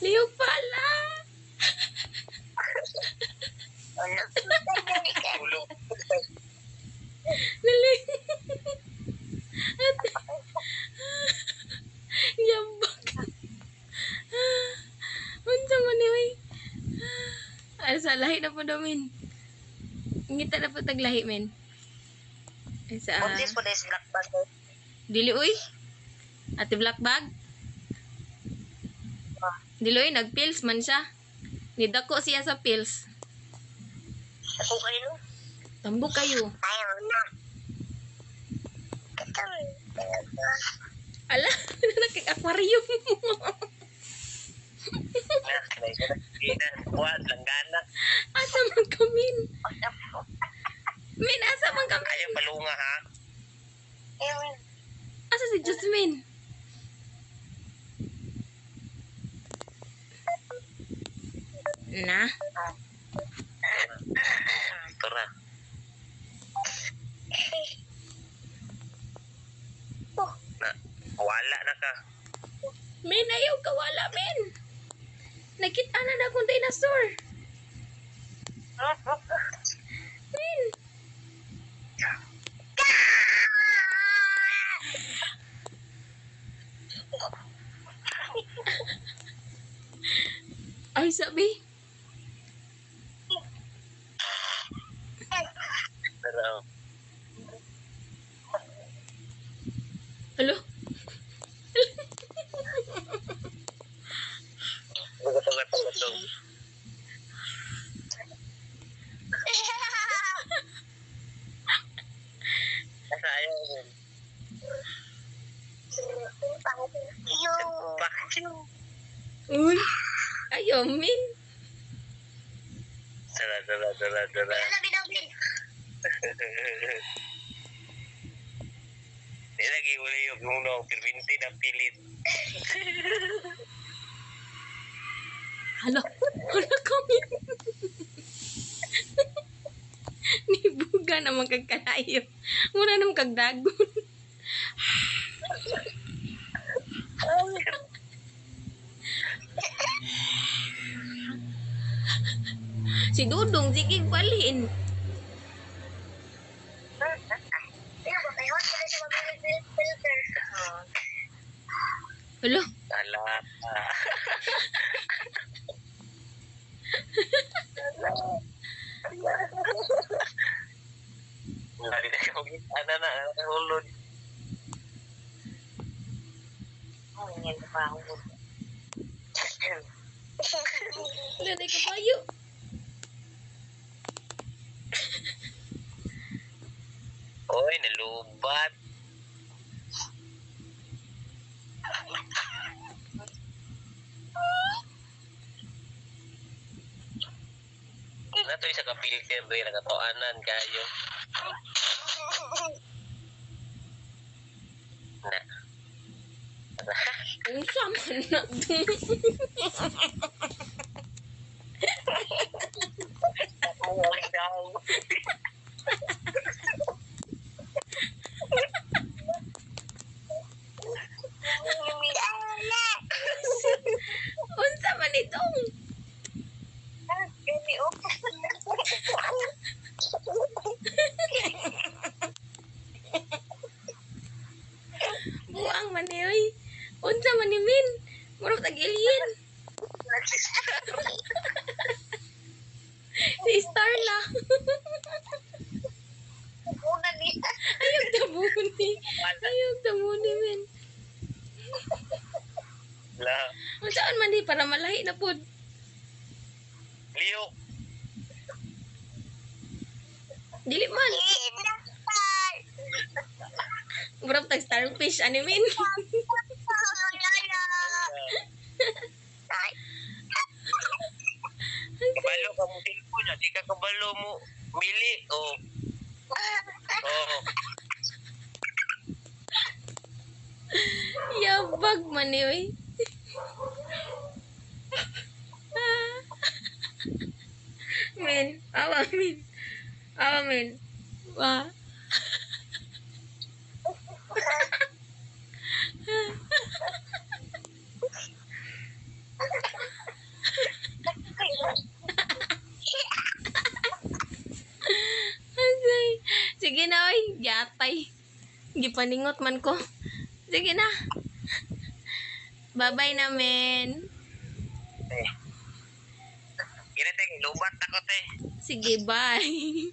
Liyog pala. Tulog. Lali. Yambak. Unsa man ni oy? Ay sa lahi na po daw min. Ngita na po taglahi men. Ay sa Obvious po na yung black bag. dili oy. Ate black bag. Dili oy nagpills man siya. Nidako siya sa pills. Ako kayo. Tambok kayo. Ayaw na. Ala, nakik-aquarium. Buwan, langgana. Asa man kamin? Min, asa man kami? Ayaw palunga ha. Asa si Jasmine? Na? Tara. Na, wala na ka. Min, ayaw kawala, Min. Nakita na na akong dinosaur. Min. Ay, sabi. Tara. Hello? Bagat-bagat-bagat. Asa ayaw mo? Bakit yun? Uy. Ayaw, Min. Dala. Lagi uli yung nunong pirminti na pilit. Hala. Hala kami. Nibuga naman kagkalayo. Mura naman kagdagon. Si Dudong, sige balin. Hala. Ala. Lagi na yung ana na hulod. Oh, yan pa ako. Wala na kabayo. Oy, nalubat. Nato isa ka filter doy nakatoanan kayo. Na. Ang sama na. Ay daw. Unsa man itong? Buang man ni oy. Unsa man ni Min? Murag tag-alien. Si Starla. Ayog tabuni. Ayog tabuni, Min. La. Unsaan man di para malahi na pud. Leo. Dili man. Murag tag starfish ani Min. Kabalo ka mo tipo niya, di ka kabalo mo mili o. Oh. Yabag man ni oy. Min, awa Min. Awa Min. Wa. yatay. Gipaningot man ko. Sige na. Bye-bye na, men. Eh. Gina te, lubat ako te. Sige, bye.